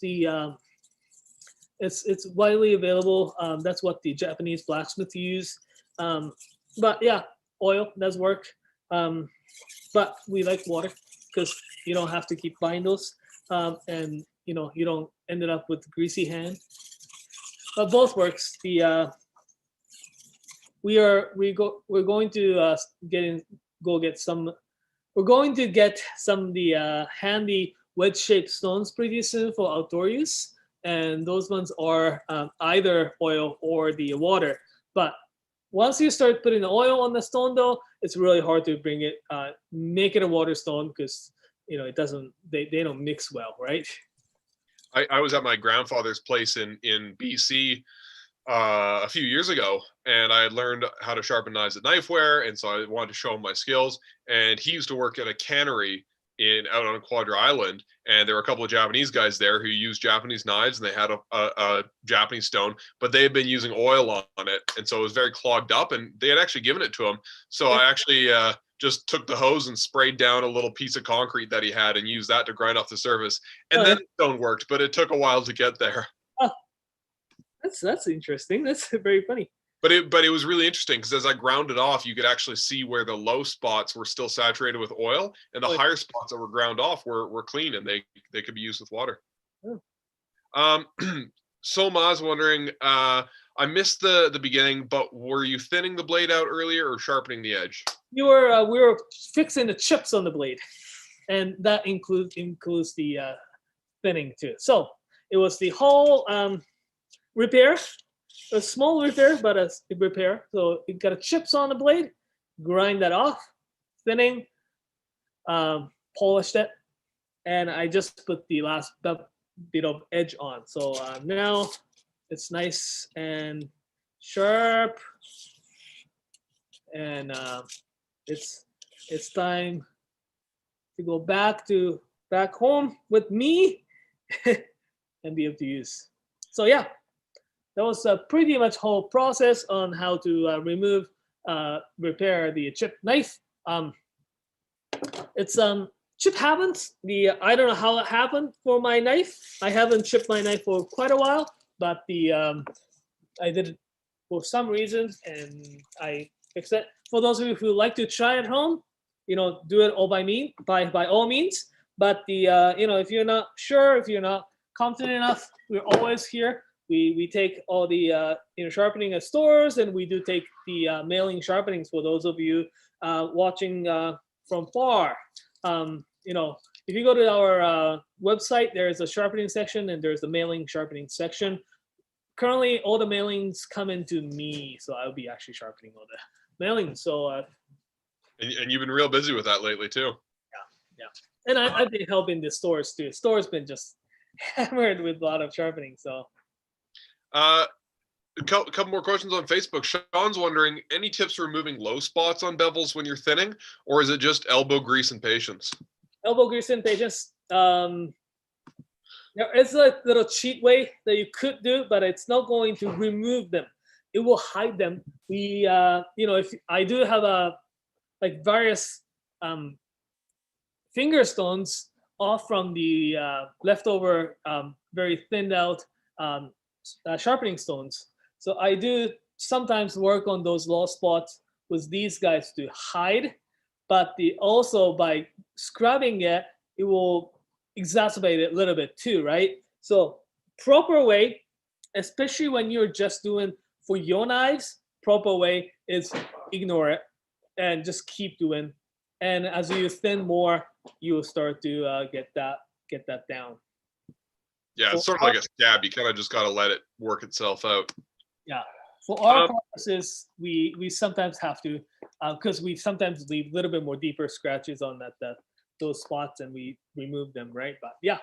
Speaker 1: it's widely available. That's what the Japanese blacksmiths use. But yeah, oil does work. But we like water because you don't have to keep buying those, and you don't end it up with greasy hand. But both works. We're going to get some. We're going to get some of the handy wedge-shaped stones pretty soon for outdoor use, and those ones are either oil or the water. But once you start putting the oil on the stone, though, it's really hard to make it a water stone because it doesn't. They don't mix well, right?
Speaker 2: I was at my grandfather's place in BC a few years ago, and I had learned how to sharpen knives at Knifeware, and so I wanted to show him my skills. And he used to work at a cannery out on Quadra Island, and there were a couple of Japanese guys there who used Japanese knives, and they had a Japanese stone, but they had been using oil on it, and so it was very clogged up, and they had actually given it to him. So I actually just took the hose and sprayed down a little piece of concrete that he had and used that to grind off the surface, and then the stone worked, but it took a while to get there.
Speaker 1: Oh, that's interesting. That's very funny.
Speaker 2: But it was really interesting because as I ground it off, you could actually see where the low spots were still saturated with oil, and the higher spots that were ground off were clean, and they could be used with water. So I was wondering, I missed the beginning, but were you thinning the blade out earlier or sharpening the edge?
Speaker 1: We were fixing the chips on the blade, and that includes the thinning too. So it was the whole repair, a small repair, but a repair. So it got chips on the blade, grind that off, thinning, polished it, and I just put the last bit of edge on. So now it's nice and sharp, and it's time to go back home with me and be able to use. So yeah, that was pretty much whole process on how to repair the chip knife. It's chip happens. I don't know how it happened for my knife. I haven't chipped my knife for quite a while, but I did it for some reason, and I fixed it. For those of you who like to try at home, do it all by all means. But if you're not sure, if you're not confident enough, we're always here. We take all the sharpening at stores, and we do take the mailing sharpenings for those of you watching from far. If you go to our website, there's a sharpening section and there's the mailing sharpening section. Currently, all the mailings come into me, so I'll be actually sharpening all the mailings. So,
Speaker 2: and you've been real busy with that lately too.
Speaker 1: Yeah. And I've been helping the stores too. Stores been just hammered with a lot of sharpening. So,
Speaker 2: a couple more questions on Facebook. Sean's wondering, any tips for removing low spots on bevels when you're thinning, or is it just elbow grease and patience?
Speaker 1: Elbow grease and patience. There is a little cheat way that you could do, but it's not going to remove them. It will hide them. If I do have various finger stones off from the leftover very thinned out sharpening stones. So I do sometimes work on those low spots with these guys to hide, but also by scrubbing it, it will exacerbate it a little bit too, right? So proper way, especially when you're just doing for your knives, proper way is ignore it and just keep doing. And as you thin more, you will start to get that down.
Speaker 2: Yeah, it's sort of like a scab. You kind of just got to let it work itself out.
Speaker 1: Yeah. For our purposes, we sometimes have to, because we sometimes leave a little bit more deeper scratches on those spots, and we remove them, right? But yeah.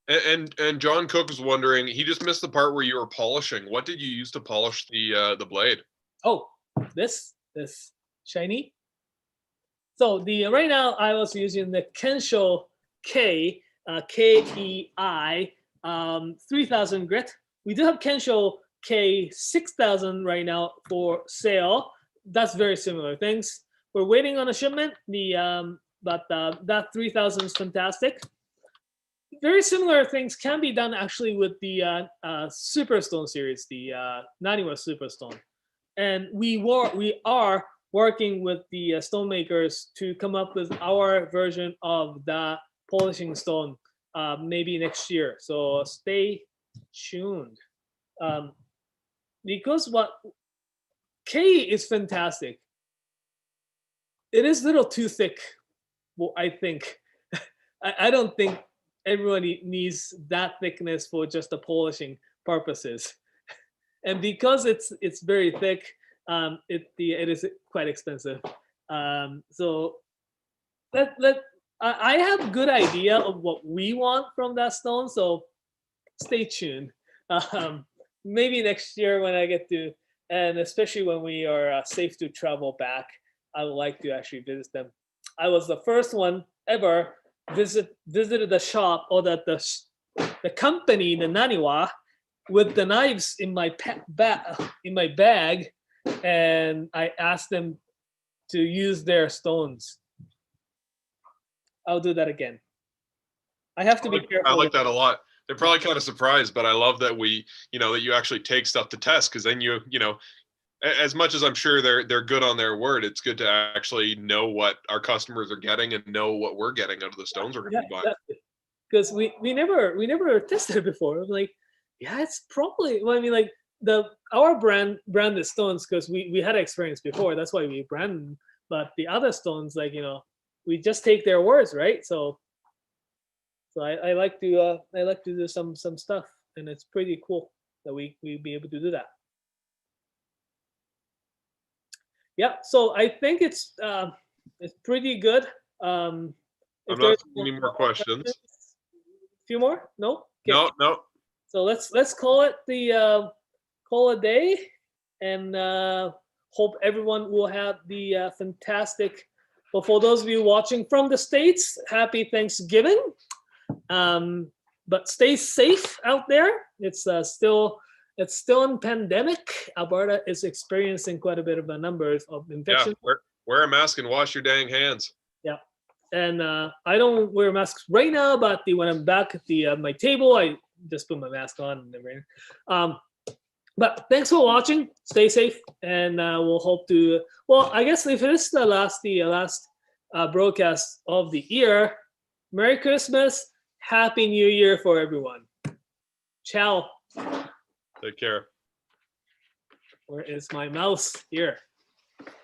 Speaker 2: And John Cook was wondering, he just missed the part where you were polishing. What did you use to polish the blade?
Speaker 1: Oh, this shiny. So right now I was using the Kensho K KEI 3000 grit. We do have Kensho K 6000 right now for sale. That's very similar things. We're waiting on a shipment. But that 3000 is fantastic. Very similar things can be done actually with the Superstone series, the Naniwa Superstone, and we are working with the stone makers to come up with our version of the polishing stone maybe next year. So stay tuned. Because what K is fantastic. It is a little too thick. Well, I think I don't think everybody needs that thickness for just the polishing purposes, and because it's very thick, it is quite expensive. So I have a good idea of what we want from that stone. So stay tuned. Maybe next year when I get to, and especially when we are safe to travel back, I would like to actually visit them. I was the first one ever visited the shop or the company, the Naniwa, with the knives in my bag, and I asked them to use their stones. I'll do that again. I have to be careful.
Speaker 2: I like that a lot. They're probably kind of surprised, but I love that that you actually take stuff to test, because then you as much as I'm sure they're good on their word, it's good to actually know what our customers are getting and know what we're getting out of the stones we're going to be buying.
Speaker 1: Because we never tested it before. I'm like, yeah, it's probably. Well, I mean, like our branded stones, because we had experience before. That's why we brand them. But the other stones, like we just take their words, right? So I like to do some stuff, and it's pretty cool that we be able to do that. Yeah, so I think it's pretty good.
Speaker 2: I'm not seeing any more questions.
Speaker 1: A few more? No.
Speaker 2: Okay. No.
Speaker 1: So let's call it call a day, and hope everyone will have the fantastic. Well, for those of you watching from the States, happy Thanksgiving. But stay safe out there. It's still in pandemic. Alberta is experiencing quite a bit of a number of infections.
Speaker 2: Yeah, wear a mask and wash your dang hands.
Speaker 1: Yeah, and I don't wear masks right now, but when I'm back at the my table, I just put my mask on and everything. But thanks for watching. Stay safe, and we'll hope to. Well, I guess if it is the last broadcast of the year, Merry Christmas, Happy New Year for everyone. Ciao.
Speaker 2: Take care.
Speaker 1: Where is my mouse? Here.